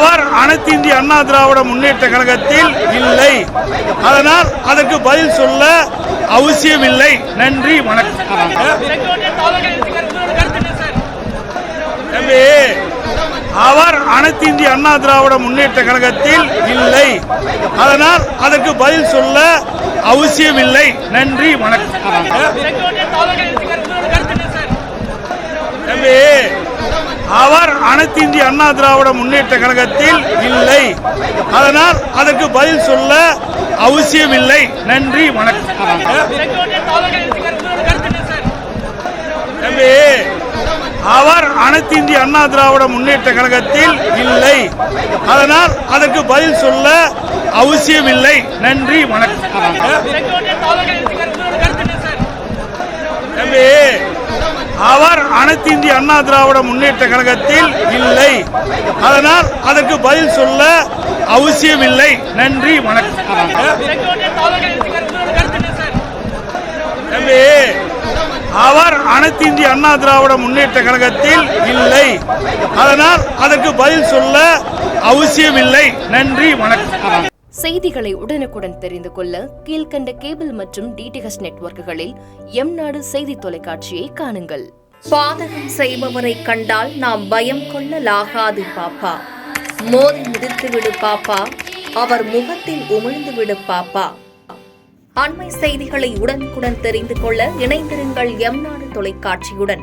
அவர் அனைத்து இந்திய அண்ணா திராவிட முன்னேற்ற கழகத்தில் இல்லை. அதனால் அதற்கு பதில் சொல்ல அவசியமில்லை. நன்றி, வணக்கம். அவர் அனைத்து இந்திய அண்ணா திராவிட முன்னேற்ற கழகத்தில் இல்லை. அதனால் அதற்கு பதில் சொல்ல அவசியமில்லை. நன்றி, வணக்கம். அவர் அனைத்து இந்திய அண்ணா திராவிட முன்னேற்ற கழகத்தில் இல்லை. அதனால் அதற்கு பதில் சொல்ல அவசியமில்லை. நன்றி, வணக்கம். அவர் அனைத்து இந்திய அண்ணா திராவிட முன்னேற்ற கழகத்தில் இல்லை. அதனால் அதற்கு பதில் சொல்ல அவசியமில்லை. நன்றி, வணக்கம். அவர் அனைத்து இந்திய அண்ணா திராவிட முன்னேற்ற கழகத்தில் இல்லை. அதனால் அதற்கு பதில் சொல்ல அவசியமில்லை. நன்றி, வணக்கம். அவர் அனைத்து இந்திய அண்ணா திராவிட முன்னேற்ற கழகத்தில் இல்லை. அதனால் அதற்கு பதில் சொல்ல அவசியமில்லை. நன்றி, வணக்கம். செய்திகளை உடனுக்குடன் தெரிந்து கொள்ள கீழ்கண்ட கேபிள் மற்றும் டிடிஎச் நெட்வொர்க்குகளில் எம்நாடு செய்தி தொலைக்காட்சியை காணுங்கள். பாதகம் செய்பவரை கண்டால் நாம் பயம் கொள்ளலாகாது பாப்பா. மோதி மிதித்துவிடு பாப்பா, அவர் முகத்தில் உமிழ்ந்து விடு பாப்பா. அண்மை செய்திகளை உடனுக்குடன் தெரிந்து கொள்ள இணைந்திருங்கள் எம்நாடு தொலைக்காட்சியுடன்.